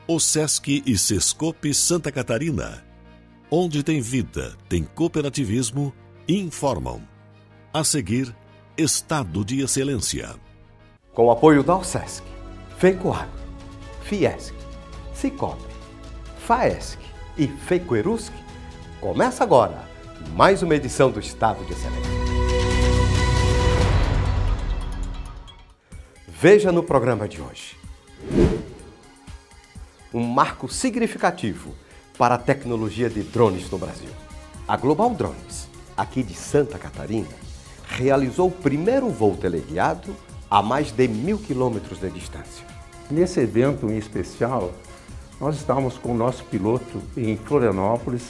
O Sesc e Sescope Santa Catarina, onde tem vida, tem cooperativismo, informam. A seguir, Estado de Excelência. Com o apoio da Sesc, FECOAGRO, Fiesc, Cicobi, Faesc e FECOERUSC, começa agora mais uma edição do Estado de Excelência. Veja no programa de hoje. Um marco significativo para a tecnologia de drones no Brasil. A Global Drones, aqui de Santa Catarina, realizou o primeiro voo teleguiado a mais de 1.000 quilômetros de distância. Nesse evento em especial, nós estávamos com o nosso piloto em Florianópolis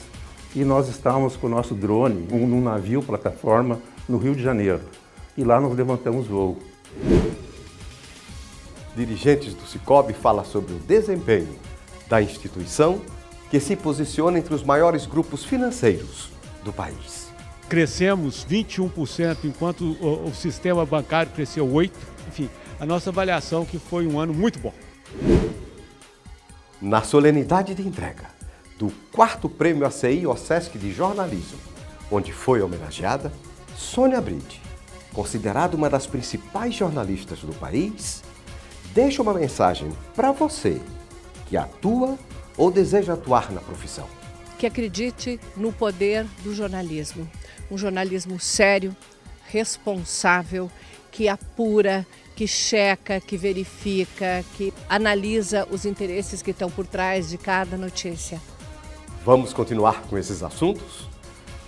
e nós estávamos com o nosso drone num navio plataforma no Rio de Janeiro. E lá nós levantamos voo. Dirigentes do Cicobi falam sobre o desempenho da instituição que se posiciona entre os maiores grupos financeiros do país. Crescemos 21%, enquanto o sistema bancário cresceu 8%. Enfim, a nossa avaliação que foi um ano muito bom. Na solenidade de entrega do 4º Prêmio ACI OSESC de Jornalismo, onde foi homenageada Sônia Bride, considerada uma das principais jornalistas do país, deixa uma mensagem para você que atua ou deseja atuar na profissão. Que acredite no poder do jornalismo. Um jornalismo sério, responsável, que apura, que checa, que verifica, que analisa os interesses que estão por trás de cada notícia. Vamos continuar com esses assuntos?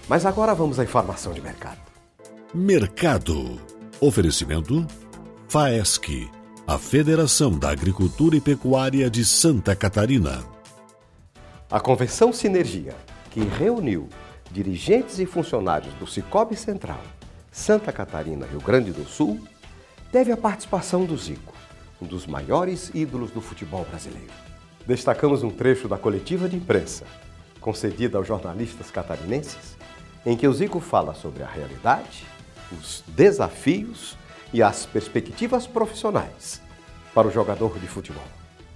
Mas agora vamos à informação de mercado. Mercado. Oferecimento Faesc, a Federação da Agricultura e Pecuária de Santa Catarina. A Convenção Sinergia, que reuniu dirigentes e funcionários do Cicobi Central, Santa Catarina, Rio Grande do Sul, teve a participação do Zico, um dos maiores ídolos do futebol brasileiro. Destacamos um trecho da coletiva de imprensa, concedida aos jornalistas catarinenses, em que o Zico fala sobre a realidade, os desafios e as perspectivas profissionais para o jogador de futebol.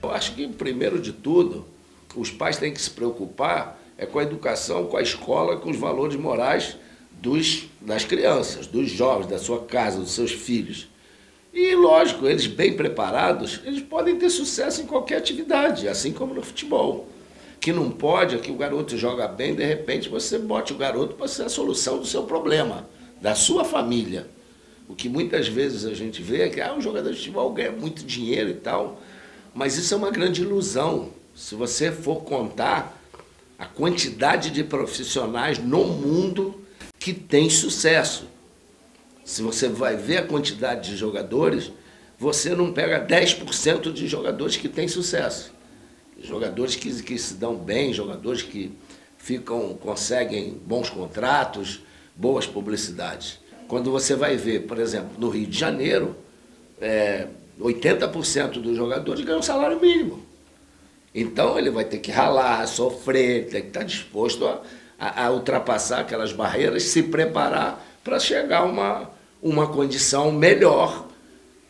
Eu acho que, primeiro de tudo, os pais têm que se preocupar com a educação, com a escola, com os valores morais das crianças, dos jovens, da sua casa, dos seus filhos. E, lógico, eles bem preparados, eles podem ter sucesso em qualquer atividade, assim como no futebol. Que não pode é que o garoto joga bem, de repente você bote o garoto para ser a solução do seu problema, da sua família. O que muitas vezes a gente vê é que um jogador de futebol ganha muito dinheiro e tal, mas isso é uma grande ilusão. Se você for contar a quantidade de profissionais no mundo que tem sucesso. Se você vai ver a quantidade de jogadores, você não pega 10% de jogadores que têm sucesso. Jogadores que se dão bem, jogadores que conseguem bons contratos, boas publicidades. Quando você vai ver, por exemplo, no Rio de Janeiro, 80% dos jogadores ganham salário mínimo. Então ele vai ter que ralar, sofrer, tem que estar disposto a ultrapassar aquelas barreiras, se preparar para chegar a uma condição melhor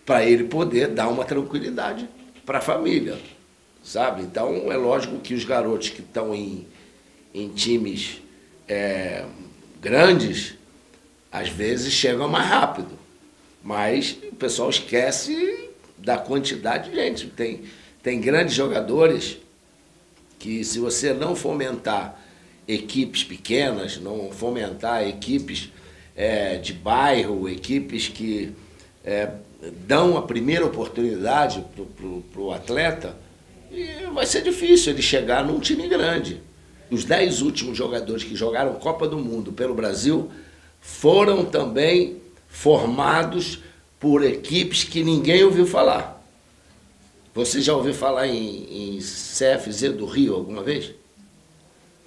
para ele poder dar uma tranquilidade para a família, sabe? Então é lógico que os garotos que estão em times grandes, às vezes chegam mais rápido, mas o pessoal esquece da quantidade de gente. Tem grandes jogadores que, se você não fomentar equipes pequenas, não fomentar equipes de bairro, equipes que dão a primeira oportunidade para o atleta, vai ser difícil ele chegar num time grande. Os 10 últimos jogadores que jogaram Copa do Mundo pelo Brasil foram também formados por equipes que ninguém ouviu falar. Você já ouviu falar em CFZ do Rio alguma vez?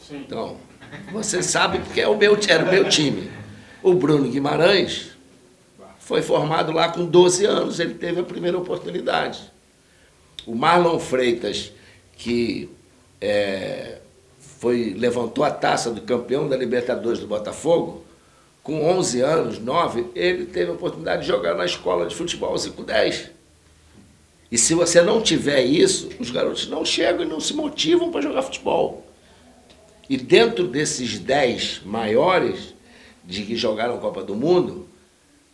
Sim. Então, você sabe porque era o meu time. O Bruno Guimarães foi formado lá com 12 anos, ele teve a primeira oportunidade. O Marlon Freitas, que levantou a taça do campeão da Libertadores do Botafogo, com 11 anos, 9, ele teve a oportunidade de jogar na escola de futebol 5-10. E se você não tiver isso, os garotos não chegam e não se motivam para jogar futebol. E dentro desses 10 maiores de que jogaram Copa do Mundo,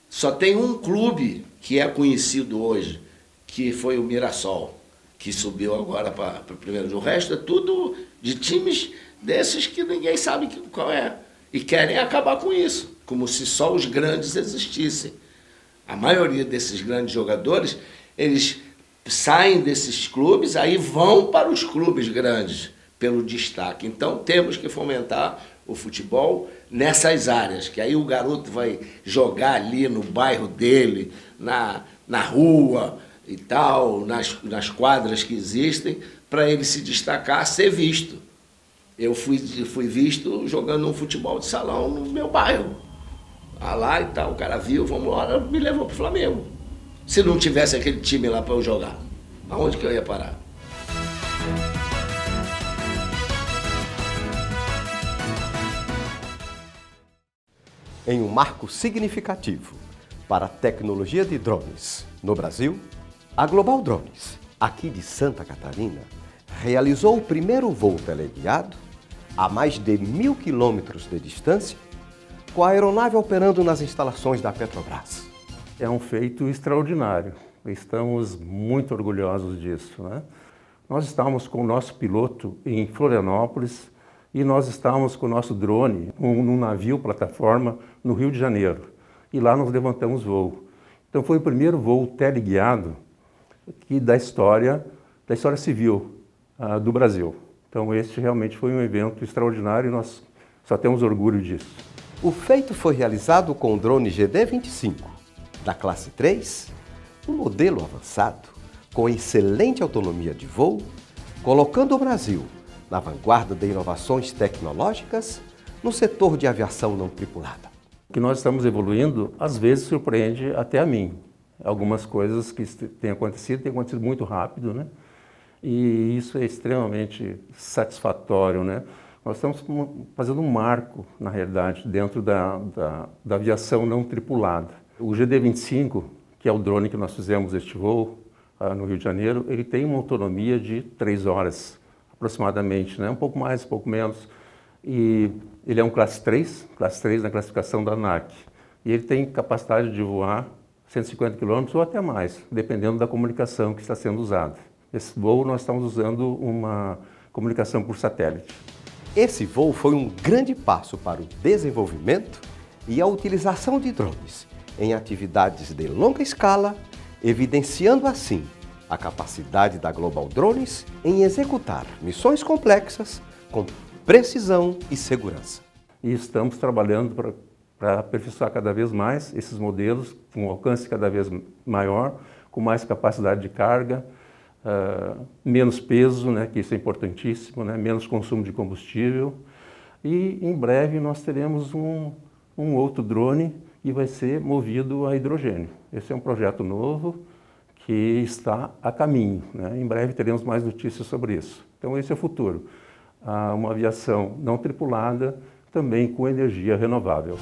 só tem um clube que é conhecido hoje, que foi o Mirassol, que subiu agora para o primeiro. O resto é tudo de times desses que ninguém sabe qual é. E querem acabar com isso, como se só os grandes existissem. A maioria desses grandes jogadores, eles saem desses clubes, aí vão para os clubes grandes, pelo destaque. Então temos que fomentar o futebol nessas áreas, que aí o garoto vai jogar ali no bairro dele, na rua e tal, nas quadras que existem, para ele se destacar, ser visto. Eu fui visto jogando um futebol de salão no meu bairro. Lá e tal, o cara viu, vamos embora, me levou para o Flamengo. Se não tivesse aquele time lá para eu jogar, aonde que eu ia parar? Em um marco significativo para a tecnologia de drones no Brasil, a Global Drones, aqui de Santa Catarina, realizou o primeiro voo teleguiado a mais de 1.000 quilômetros de distância, com a aeronave operando nas instalações da Petrobras. É um feito extraordinário. Estamos muito orgulhosos disso, né? Nós estávamos com o nosso piloto em Florianópolis e nós estávamos com o nosso drone num navio plataforma no Rio de Janeiro. E lá nós levantamos voo. Então foi o primeiro voo teleguiado da história civil do Brasil. Então esse realmente foi um evento extraordinário e nós só temos orgulho disso. O feito foi realizado com o drone GD-25, da classe 3, um modelo avançado, com excelente autonomia de voo, colocando o Brasil na vanguarda de inovações tecnológicas no setor de aviação não tripulada. O que nós estamos evoluindo, às vezes, surpreende até a mim. Algumas coisas que têm acontecido muito rápido, né? E isso é extremamente satisfatório, né? Nós estamos fazendo um marco, na realidade, dentro da aviação não tripulada. O GD-25, que é o drone que nós fizemos este voo no Rio de Janeiro, ele tem uma autonomia de 3 horas, aproximadamente, né? Um pouco mais, um pouco menos. E ele é um classe 3 na classificação da ANAC. E ele tem capacidade de voar 150 km ou até mais, dependendo da comunicação que está sendo usada. Esse voo nós estamos usando uma comunicação por satélite. Esse voo foi um grande passo para o desenvolvimento e a utilização de drones em atividades de longa escala, evidenciando assim a capacidade da Global Drones em executar missões complexas com precisão e segurança. E estamos trabalhando para aperfeiçoar cada vez mais esses modelos, com um alcance cada vez maior, com mais capacidade de carga, menos peso, né, que isso é importantíssimo, né, menos consumo de combustível. E em breve nós teremos um outro drone que vai ser movido a hidrogênio. Esse é um projeto novo que está a caminho, né? Em breve teremos mais notícias sobre isso. Então esse é o futuro. Uma aviação não tripulada, também com energia renovável.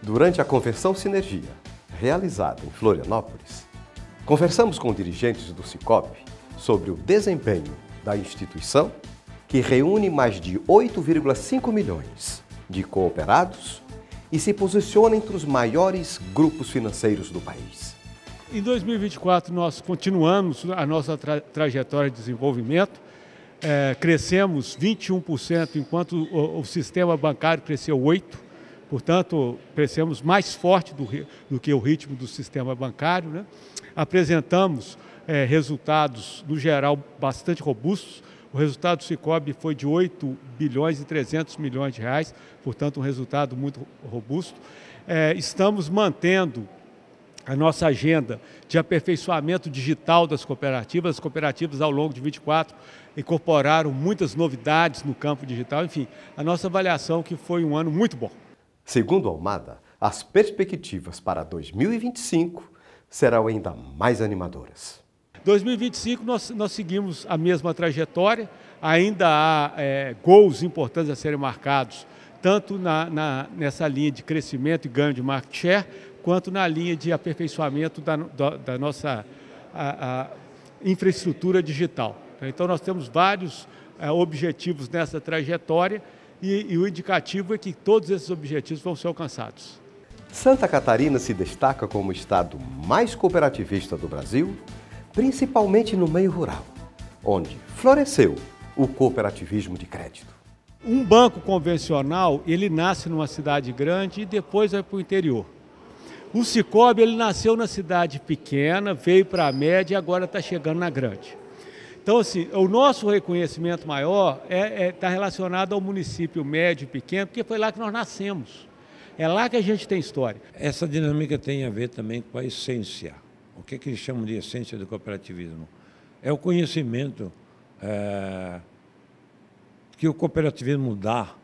Durante a Convenção Sinergia, realizada em Florianópolis, conversamos com dirigentes do Sicob sobre o desempenho da instituição, que reúne mais de 8,5 milhões de cooperados e se posiciona entre os maiores grupos financeiros do país. Em 2024, nós continuamos a nossa trajetória de desenvolvimento, crescemos 21%, enquanto o sistema bancário cresceu 8%, portanto, crescemos mais forte do que o ritmo do sistema bancário, né? Apresentamos resultados, no geral, bastante robustos. O resultado do Sicob foi de 8 bilhões e 300 milhões de reais, portanto, um resultado muito robusto. Estamos mantendo a nossa agenda de aperfeiçoamento digital das cooperativas. As cooperativas, ao longo de 24, incorporaram muitas novidades no campo digital. Enfim, a nossa avaliação é que foi um ano muito bom. Segundo Almada, as perspectivas para 2025 serão ainda mais animadoras. 2025 nós seguimos a mesma trajetória, ainda há gols importantes a serem marcados tanto nessa linha de crescimento e ganho de market share, quanto na linha de aperfeiçoamento da nossa infraestrutura digital. Então, nós temos vários objetivos nessa trajetória e o indicativo é que todos esses objetivos vão ser alcançados. Santa Catarina se destaca como o estado mais cooperativista do Brasil, principalmente no meio rural, onde floresceu o cooperativismo de crédito. Um banco convencional, ele nasce numa cidade grande e depois vai para o interior. O Sicoob, ele nasceu na cidade pequena, veio para a média e agora está chegando na grande. Então, assim, o nosso reconhecimento maior está relacionado ao município médio e pequeno, porque foi lá que nós nascemos. É lá que a gente tem história. Essa dinâmica tem a ver também com a essência. O que eles chamam de essência do cooperativismo? É o conhecimento que o cooperativismo dá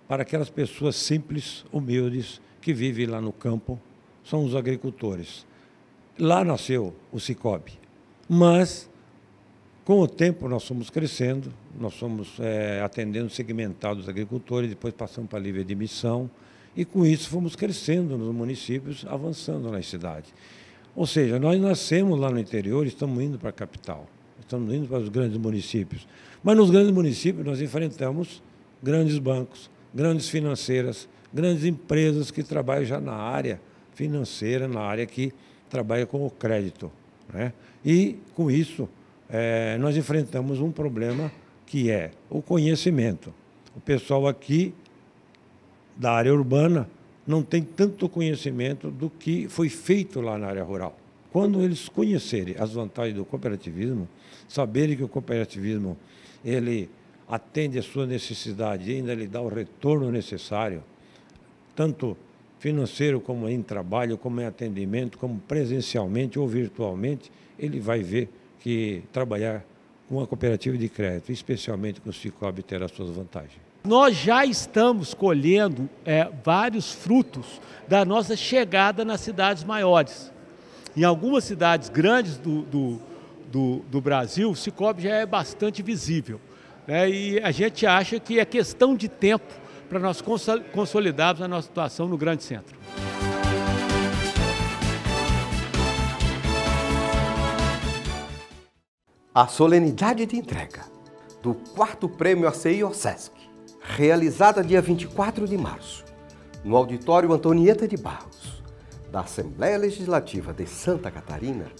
para aquelas pessoas simples, humildes, que vivem lá no campo, são os agricultores. Lá nasceu o Sicoob, mas com o tempo nós fomos crescendo, nós fomos atendendo segmentado os agricultores, depois passamos para a livre admissão, e com isso fomos crescendo nos municípios, avançando nas cidades. Ou seja, nós nascemos lá no interior e estamos indo para a capital, estamos indo para os grandes municípios. Mas nos grandes municípios nós enfrentamos grandes bancos, grandes financeiras, grandes empresas que trabalham já na área financeira, na área que trabalha com o crédito, né? E com isso nós enfrentamos um problema que é o conhecimento. O pessoal aqui da área urbana não tem tanto conhecimento do que foi feito lá na área rural. Quando eles conhecerem as vantagens do cooperativismo, saberem que o cooperativismo ele atende a sua necessidade e ainda lhe dá o retorno necessário, tanto financeiro como em trabalho, como em atendimento, como presencialmente ou virtualmente, ele vai ver que trabalhar com a cooperativa de crédito, especialmente com o Sicoob, terá suas vantagens. Nós já estamos colhendo vários frutos da nossa chegada nas cidades maiores. Em algumas cidades grandes do Brasil, o Sicoob já é bastante visível, né? E a gente acha que é questão de tempo para nós consolidarmos a nossa situação no grande centro. A solenidade de entrega do 4º Prêmio ACI OSESC, realizada dia 24 de março, no Auditório Antonieta de Barros, da Assembleia Legislativa de Santa Catarina,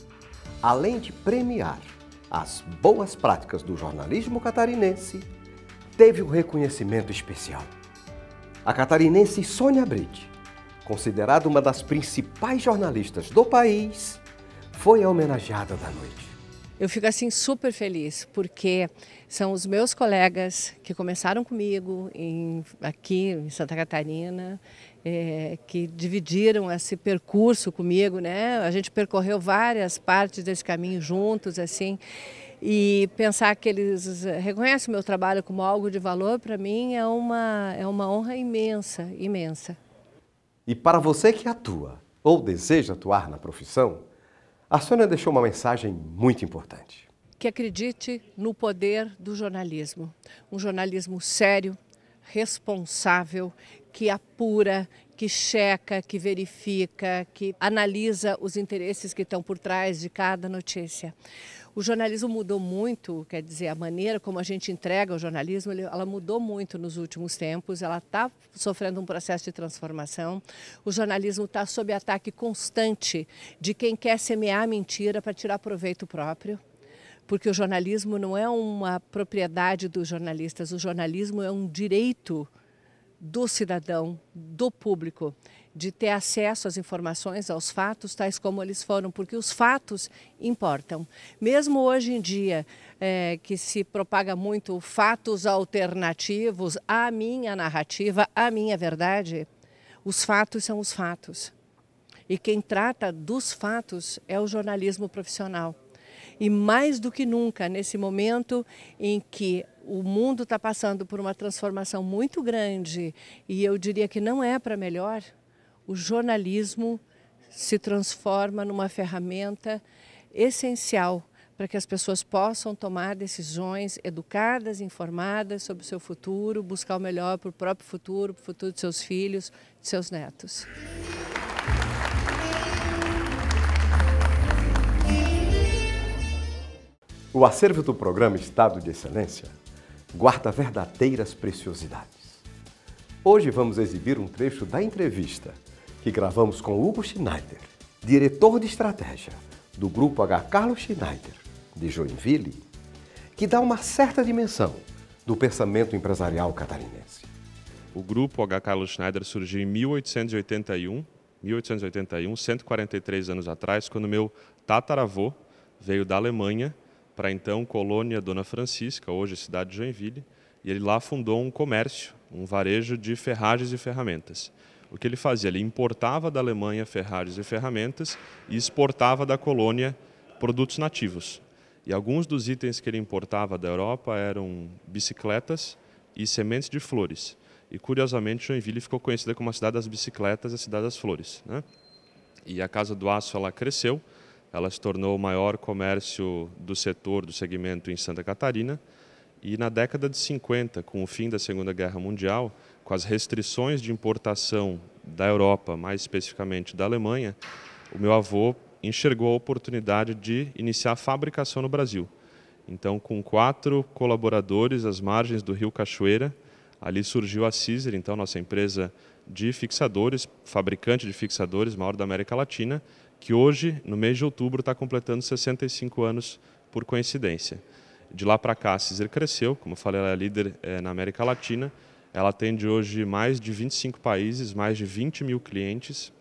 além de premiar as boas práticas do jornalismo catarinense, teve um reconhecimento especial. A catarinense Sônia Bride, considerada uma das principais jornalistas do país, foi a homenageada da noite. Eu fico assim super feliz, porque são os meus colegas que começaram comigo aqui em Santa Catarina, que dividiram esse percurso comigo, né? A gente percorreu várias partes desse caminho juntos, assim, e pensar que eles reconhecem o meu trabalho como algo de valor, para mim é uma honra imensa, imensa. E para você que atua ou deseja atuar na profissão, a Sônia deixou uma mensagem muito importante. Que acredite no poder do jornalismo. Um jornalismo sério, responsável, que apura, que checa, que verifica, que analisa os interesses que estão por trás de cada notícia. O jornalismo mudou muito, quer dizer, a maneira como a gente entrega o jornalismo, ela mudou muito nos últimos tempos, ela está sofrendo um processo de transformação. O jornalismo está sob ataque constante de quem quer semear mentira para tirar proveito próprio. Porque o jornalismo não é uma propriedade dos jornalistas, o jornalismo é um direito do cidadão, do público, de ter acesso às informações, aos fatos, tais como eles foram, porque os fatos importam. Mesmo hoje em dia, que se propaga muito fatos alternativos à minha narrativa, à minha verdade, os fatos são os fatos. E quem trata dos fatos é o jornalismo profissional. E mais do que nunca, nesse momento em que o mundo está passando por uma transformação muito grande, e eu diria que não é para melhor, o jornalismo se transforma numa ferramenta essencial para que as pessoas possam tomar decisões educadas, informadas sobre o seu futuro, buscar o melhor para o próprio futuro, para o futuro de seus filhos, de seus netos. O acervo do programa Estado de Excelência guarda verdadeiras preciosidades. Hoje vamos exibir um trecho da entrevista que gravamos com Hugo Schneider, diretor de estratégia do Grupo H. Carlos Schneider, de Joinville, que dá uma certa dimensão do pensamento empresarial catarinense. O Grupo H. Carlos Schneider surgiu em 1881, 143 anos atrás, quando meu tataravô veio da Alemanha para a então colônia Dona Francisca, hoje cidade de Joinville, e ele lá fundou um comércio, um varejo de ferragens e ferramentas. O que ele fazia? Ele importava da Alemanha ferragens e ferramentas e exportava da colônia produtos nativos. E alguns dos itens que ele importava da Europa eram bicicletas e sementes de flores. E, curiosamente, Joinville ficou conhecida como a cidade das bicicletas e a cidade das flores, né? E a Casa do Aço ela cresceu, ela se tornou o maior comércio do setor, do segmento em Santa Catarina. E na década de 50, com o fim da Segunda Guerra Mundial, com as restrições de importação da Europa, mais especificamente da Alemanha, o meu avô enxergou a oportunidade de iniciar a fabricação no Brasil. Então, com 4 colaboradores às margens do Rio Cachoeira, ali surgiu a Cizer, então nossa empresa de fixadores, fabricante de fixadores, maior da América Latina, que hoje, no mês de outubro, está completando 65 anos por coincidência. De lá para cá, a Cizer cresceu, como eu falei, ela é líder na América Latina. Ela atende hoje mais de 25 países, mais de 20 mil clientes,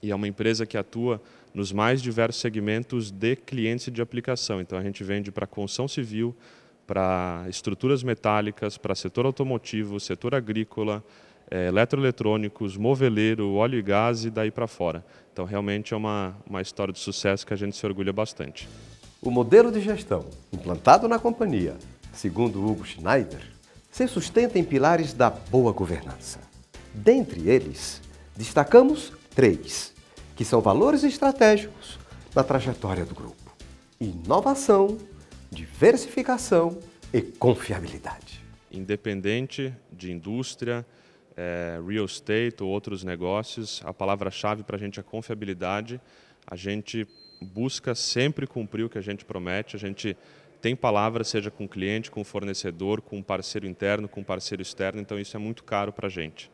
e é uma empresa que atua nos mais diversos segmentos de clientes e de aplicação. Então, a gente vende para construção civil, para estruturas metálicas, para setor automotivo, setor agrícola, eletroeletrônicos, moveleiro, óleo e gás e daí para fora. Então, realmente é uma história de sucesso que a gente se orgulha bastante. O modelo de gestão implantado na companhia, segundo Hugo Schneider, se sustenta em pilares da boa governança. Dentre eles, destacamos 3, que são valores estratégicos na trajetória do grupo: inovação, diversificação e confiabilidade. Independente de indústria, real estate ou outros negócios, a palavra-chave para a gente é confiabilidade. A gente busca sempre cumprir o que a gente promete, a gente tem palavra, seja com o cliente, com o fornecedor, com um parceiro interno, com um parceiro externo, então isso é muito caro para a gente.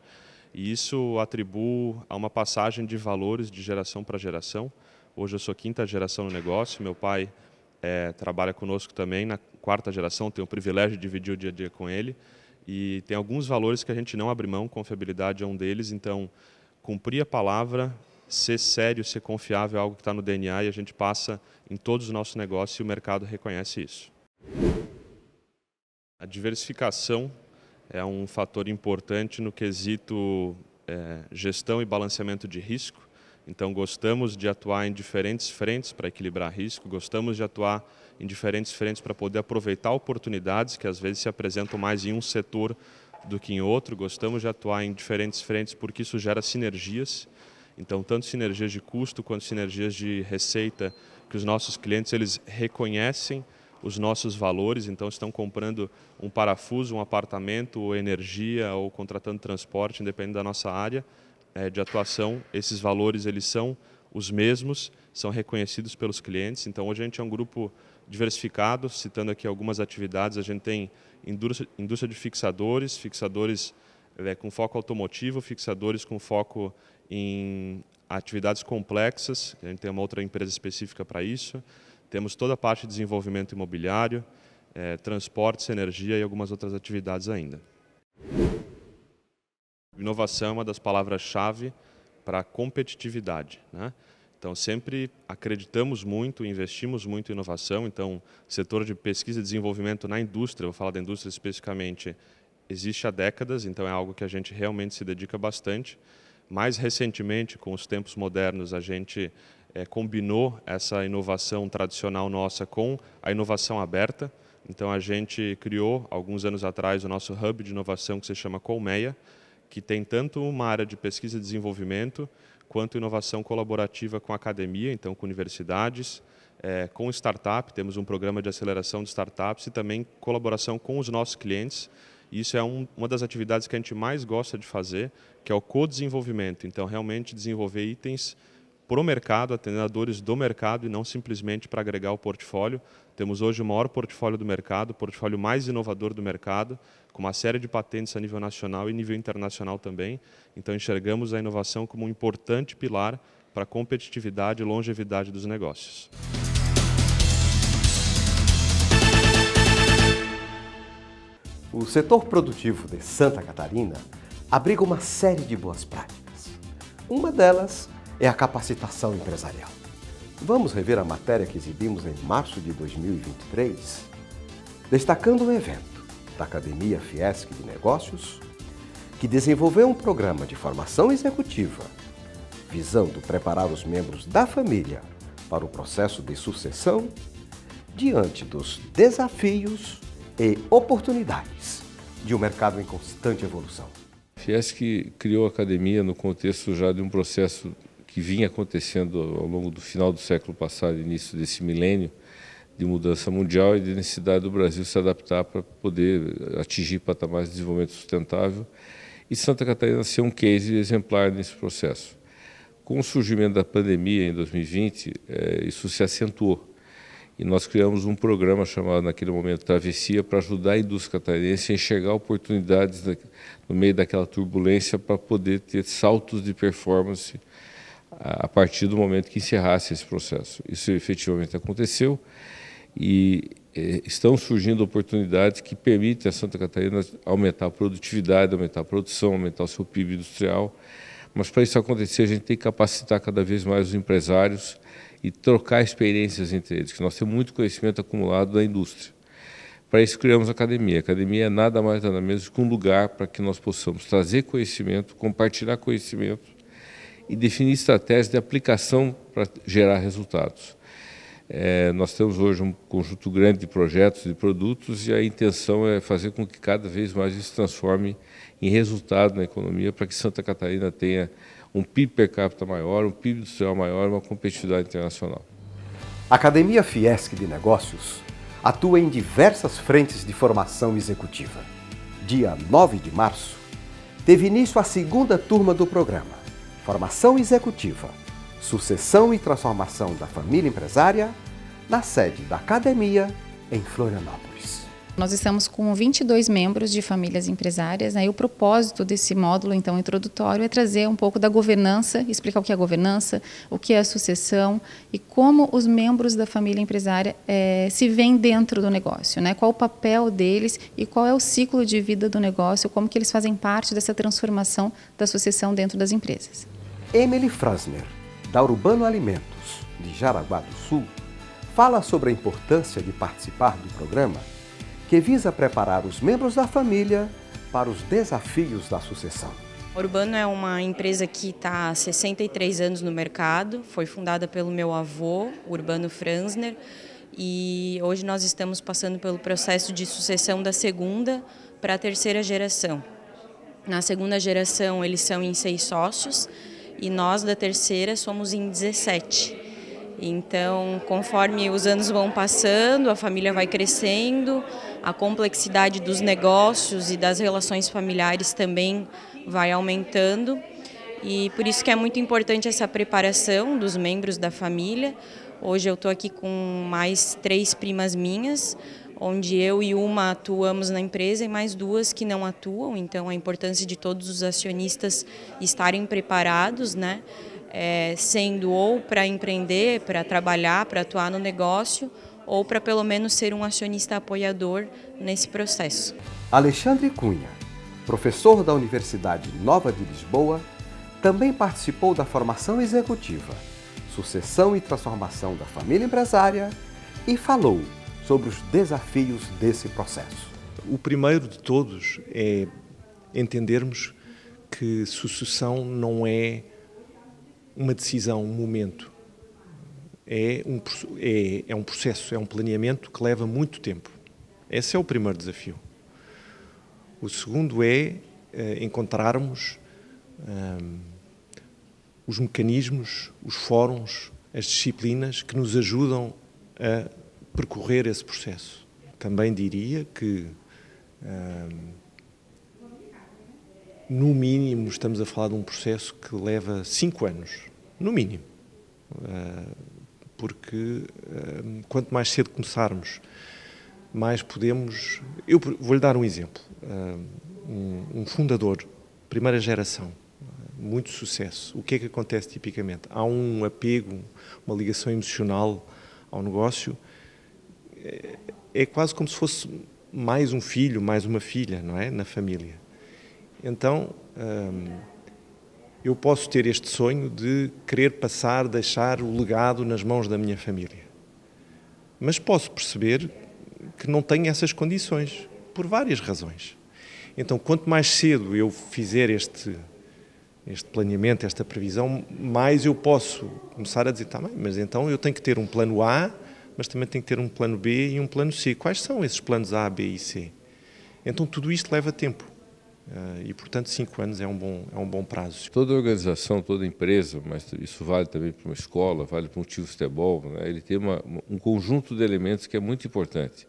E isso atribui a uma passagem de valores de geração para geração. Hoje eu sou 5ª geração no negócio, meu pai trabalha conosco também na 4ª geração, tenho o privilégio de dividir o dia a dia com ele. E tem alguns valores que a gente não abre mão, confiabilidade é um deles, então cumprir a palavra, ser sério, ser confiável é algo que está no DNA e a gente passa em todos os nossos negócios e o mercado reconhece isso. A diversificação é um fator importante no quesito gestão e balanceamento de risco. Então, gostamos de atuar em diferentes frentes para equilibrar risco, gostamos de atuar em diferentes frentes para poder aproveitar oportunidades que às vezes se apresentam mais em um setor do que em outro, gostamos de atuar em diferentes frentes porque isso gera sinergias. Então, tanto sinergias de custo quanto sinergias de receita, que os nossos clientes eles reconhecem os nossos valores, então estão comprando um parafuso, um apartamento, ou energia, ou contratando transporte, independente da nossa área de atuação, esses valores eles são os mesmos, são reconhecidos pelos clientes. Então, hoje a gente é um grupo diversificado, citando aqui algumas atividades, a gente tem indústria de fixadores, fixadores com foco automotivo, fixadores com foco em atividades complexas, a gente tem uma outra empresa específica para isso, temos toda a parte de desenvolvimento imobiliário, transportes, energia e algumas outras atividades ainda. Inovação é uma das palavras-chave para a competitividade, né? Então, sempre acreditamos muito, investimos muito em inovação. Então, setor de pesquisa e desenvolvimento na indústria, vou falar da indústria especificamente, existe há décadas, então é algo que a gente realmente se dedica bastante. Mais recentemente, com os tempos modernos, a gente combinou essa inovação tradicional nossa com a inovação aberta. Então, a gente criou, alguns anos atrás, o nosso hub de inovação que se chama Colmeia, que tem tanto uma área de pesquisa e desenvolvimento, quanto inovação colaborativa com a academia, então com universidades, com startup, temos um programa de aceleração de startups e também colaboração com os nossos clientes. Isso é uma das atividades que a gente mais gosta de fazer, que é o co-desenvolvimento. Então, realmente desenvolver itens para o mercado, atendendo a dores do mercado e não simplesmente para agregar o portfólio. Temos hoje o maior portfólio do mercado, o portfólio mais inovador do mercado, com uma série de patentes a nível nacional e nível internacional também. Então, enxergamos a inovação como um importante pilar para a competitividade e longevidade dos negócios. O setor produtivo de Santa Catarina abriga uma série de boas práticas. Uma delas é a capacitação empresarial. Vamos rever a matéria que exibimos em março de 2023, destacando o evento da Academia Fiesc de Negócios, que desenvolveu um programa de formação executiva visando preparar os membros da família para o processo de sucessão diante dos desafios e oportunidades de um mercado em constante evolução. A Fiesc criou a academia no contexto já de um processo que vinha acontecendo ao longo do final do século passado, início desse milênio, de mudança mundial e de necessidade do Brasil se adaptar para poder atingir patamares de desenvolvimento sustentável e Santa Catarina ser um case exemplar nesse processo. Com o surgimento da pandemia em 2020, isso se acentuou. E nós criamos um programa chamado, naquele momento, Travessia, para ajudar a indústria catarinense a enxergar oportunidades no meio daquela turbulência para poder ter saltos de performance a partir do momento que encerrasse esse processo. Isso efetivamente aconteceu e estão surgindo oportunidades que permitem a Santa Catarina aumentar a produtividade, aumentar a produção, aumentar o seu PIB industrial. Mas para isso acontecer, a gente tem que capacitar cada vez mais os empresários e trocar experiências entre eles, que nós temos muito conhecimento acumulado da indústria. Para isso criamos a academia. A academia é nada mais nada menos que um lugar para que nós possamos trazer conhecimento, compartilhar conhecimento e definir estratégias de aplicação para gerar resultados. Nós temos hoje um conjunto grande de projetos e produtos e a intenção é fazer com que cada vez mais isso se transforme em resultado na economia para que Santa Catarina tenha um PIB per capita maior, um PIB industrial maior e uma competitividade internacional. A Academia Fiesc de Negócios atua em diversas frentes de formação executiva. Dia 9 de março, teve início a segunda turma do programa Formação Executiva, Sucessão e Transformação da Família Empresária, na sede da Academia, em Florianópolis. Nós estamos com 22 membros de famílias empresárias, né? E o propósito desse módulo, então, introdutório, é trazer um pouco da governança, explicar o que é a governança, o que é a sucessão e como os membros da família empresária se veem dentro do negócio, né? Qual o papel deles e qual é o ciclo de vida do negócio, como que eles fazem parte dessa transformação da sucessão dentro das empresas. Emily Frasner, da Urbano Alimentos, de Jaraguá do Sul, fala sobre a importância de participar do programa que visa preparar os membros da família para os desafios da sucessão. A Urbano é uma empresa que está há 63 anos no mercado, foi fundada pelo meu avô, Urbano Frasner, e hoje nós estamos passando pelo processo de sucessão da segunda para a terceira geração. Na segunda geração eles são em 6 sócios e nós da terceira somos em 17. Então, conforme os anos vão passando, a família vai crescendo, a complexidade dos negócios e das relações familiares também vai aumentando. E por isso que é muito importante essa preparação dos membros da família. Hoje eu estou aqui com mais 3 primas minhas, onde eu e uma atuamos na empresa e mais 2 que não atuam. Então, a importância de todos os acionistas estarem preparados, né? Sendo ou para empreender, para trabalhar, para atuar no negócio, ou para pelo menos ser um acionista apoiador nesse processo. Alexandre Cunha, professor da Universidade Nova de Lisboa, também participou da formação executiva, sucessão e transformação da família empresária e falou sobre os desafios desse processo. O primeiro de todos é entendermos que sucessão não é uma decisão, um momento. É um processo, é um planeamento que leva muito tempo. Esse é o primeiro desafio. O segundo é encontrarmos os mecanismos, os fóruns, as disciplinas que nos ajudam a percorrer esse processo. Também diria que, no mínimo, estamos a falar de um processo que leva 5 anos, no mínimo. Porque quanto mais cedo começarmos, mais podemos... Eu vou-lhe dar um exemplo. Um fundador, primeira geração, muito sucesso. O que é que acontece tipicamente? Há um apego, uma ligação emocional ao negócio. É quase como se fosse mais um filho, mais uma filha, não é? Na família. Então, eu posso ter este sonho de querer deixar o legado nas mãos da minha família. Mas posso perceber que não tenho essas condições, por várias razões. Então, quanto mais cedo eu fizer este planeamento, esta previsão, mais eu posso começar a dizer, tá bem, mas então eu tenho que ter um plano A, mas também tenho que ter um plano B e um plano C. Quais são esses planos A, B e C? Então, tudo isto leva tempo. E, portanto, 5 anos é um bom prazo. Toda organização, toda empresa, mas isso vale também para uma escola, vale para um time de futebol, né? Ele tem um conjunto de elementos que é muito importante.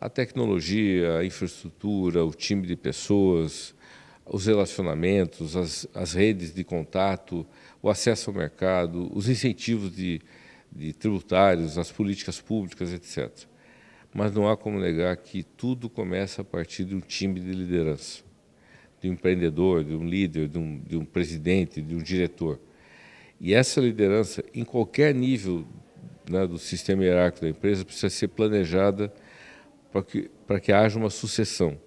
A tecnologia, a infraestrutura, o time de pessoas, os relacionamentos, as redes de contato, o acesso ao mercado, os incentivos de tributários, as políticas públicas, etc. Mas não há como negar que tudo começa a partir de um time de liderança, de um empreendedor, de um líder, de um presidente, de um diretor. E essa liderança, em qualquer nível, né, do sistema hierárquico da empresa, precisa ser planejada para que haja uma sucessão.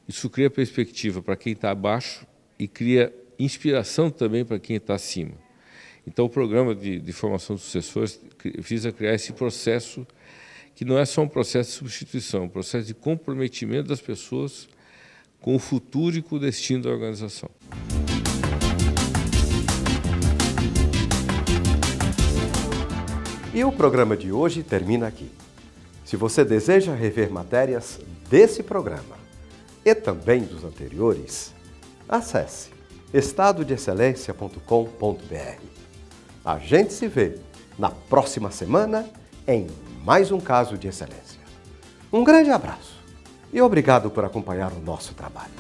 Isso cria perspectiva para quem está abaixo e cria inspiração também para quem está acima. Então, o programa de formação de sucessores visa criar esse processo que não é só um processo de substituição, é um processo de comprometimento das pessoas com o futuro e com o destino da organização. E o programa de hoje termina aqui. Se você deseja rever matérias desse programa e também dos anteriores, acesse estadodeexcelência.com.br. A gente se vê na próxima semana em mais um caso de excelência. Um grande abraço e obrigado por acompanhar o nosso trabalho.